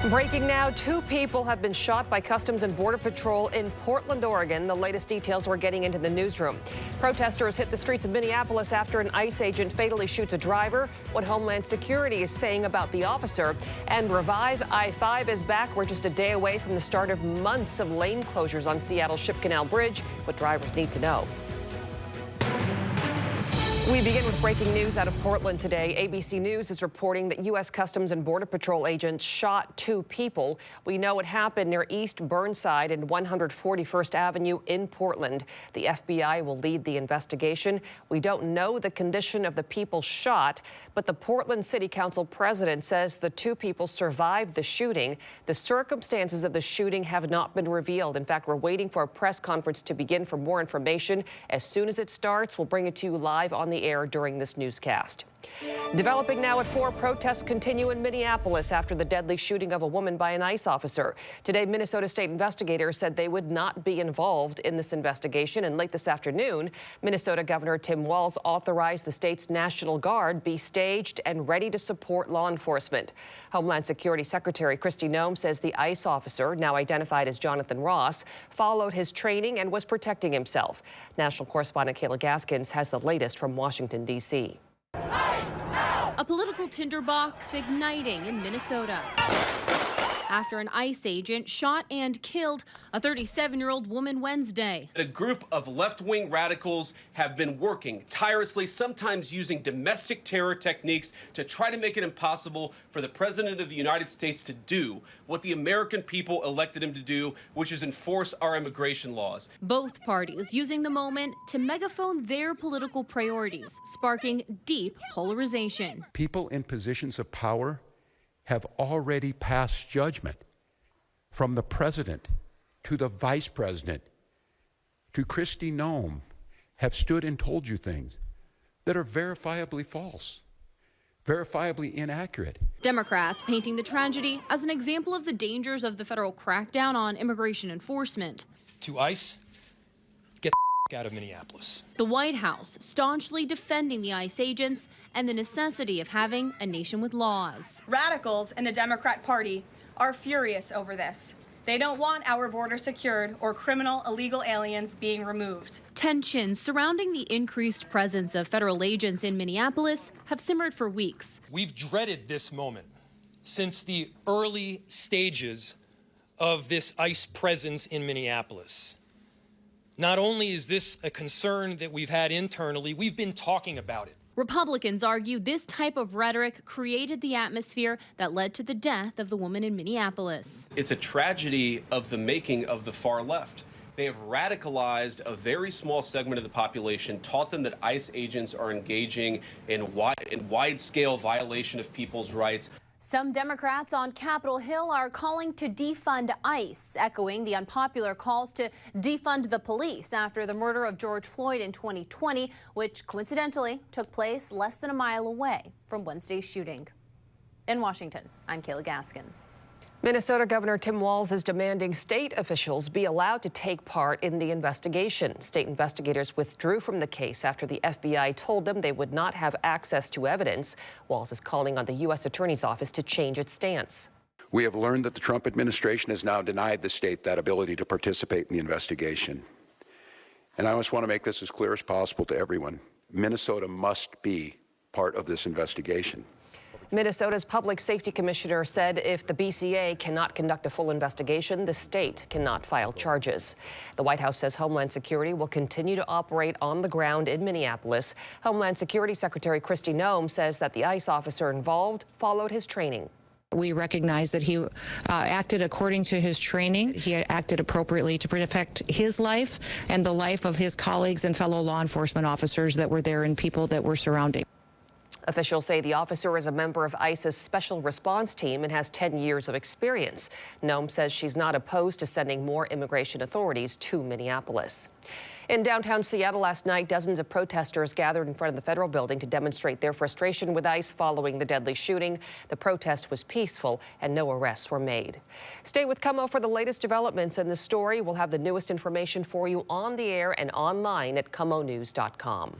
Breaking now, 2 people have been shot by Customs and Border Patrol in Portland, Oregon. The latest details we're getting into the newsroom. Protesters hit the streets of Minneapolis after an ICE agent fatally shoots a driver. What Homeland Security is saying about the officer. And Revive I-5 is back. We're just a day away from the start of months of lane closures on Seattle's Ship Canal Bridge. What drivers need to know. We begin with breaking news out of Portland today. ABC News is reporting that U.S. Customs and Border Patrol agents shot 2 people. We know it happened near East Burnside and 141st Avenue in Portland. The FBI will lead the investigation. We don't know the condition of the people shot, but the Portland City Council president says the 2 people survived the shooting. The circumstances of the shooting have not been revealed. In fact, we're waiting for a press conference to begin for more information. As soon as it starts, we'll bring it to you live on the air during this newscast. Developing now at 4, protests continue in Minneapolis after the deadly shooting of a woman by an ICE officer. Today, Minnesota state investigators said they would not be involved in this investigation. And late this afternoon, Minnesota Governor Tim Walz authorized the state's National Guard be staged and ready to support law enforcement. Homeland Security Secretary Kristi Noem says the ICE officer, now identified as Jonathan Ross, followed his training and was protecting himself. National correspondent Kayla Gaskins has the latest from Washington, D.C. A political tinderbox igniting in Minnesota after an ICE agent shot and killed a 37-year-old woman Wednesday. A group of left-wing radicals have been working tirelessly, sometimes using domestic terror techniques to try to make it impossible for the President of the United States to do what the American people elected him to do, which is enforce our immigration laws. Both parties using the moment to megaphone their political priorities, sparking deep polarization. People in positions of power have already passed judgment, from the president to the vice president to Kristi Noem, have stood and told you things that are verifiably false, verifiably inaccurate. Democrats painting the tragedy as an example of the dangers of the federal crackdown on immigration enforcement. To ICE, get the out of Minneapolis. The White House staunchly defending the ICE agents and the necessity of having a nation with laws. Radicals in the Democrat Party are furious over this. They don't want our border secured or criminal illegal aliens being removed. Tensions surrounding the increased presence of federal agents in Minneapolis have simmered for weeks. We've dreaded this moment since the early stages of this ICE presence in Minneapolis. Not only is this a concern that we've had internally, we've been talking about it. Republicans argue this type of rhetoric created the atmosphere that led to the death of the woman in Minneapolis. It's a tragedy of the making of the far left. They have radicalized a very small segment of the population, taught them that ICE agents are engaging in wide-scale violation of people's rights. Some Democrats on Capitol Hill are calling to defund ICE, echoing the unpopular calls to defund the police after the murder of George Floyd in 2020, which coincidentally took place less than a mile away from Wednesday's shooting. In Washington, I'm Kayla Gaskins. Minnesota Governor Tim Walz is demanding state officials be allowed to take part in the investigation. State investigators withdrew from the case after the FBI told them they would not have access to evidence. Walz is calling on the U.S. Attorney's Office to change its stance. We have learned that the Trump administration has now denied the state that ability to participate in the investigation. And I just want to make this as clear as possible to everyone. Minnesota must be part of this investigation. Minnesota's public safety commissioner said if the BCA cannot conduct a full investigation, the state cannot file charges. The White House says Homeland Security will continue to operate on the ground in Minneapolis. Homeland Security Secretary Kristi Noem says that the ICE officer involved followed his training. We recognize that he acted according to his training. He acted appropriately to protect his life and the life of his colleagues and fellow law enforcement officers that were there and people that were surrounding. Officials say the officer is a member of ICE's special response team and has 10 years of experience. Noem says she's not opposed to sending more immigration authorities to Minneapolis. In downtown Seattle last night, dozens of protesters gathered in front of the federal building to demonstrate their frustration with ICE following the deadly shooting. The protest was peaceful and no arrests were made. Stay with KOMO for the latest developments in the story. We'll have the newest information for you on the air and online at KOMOnews.com.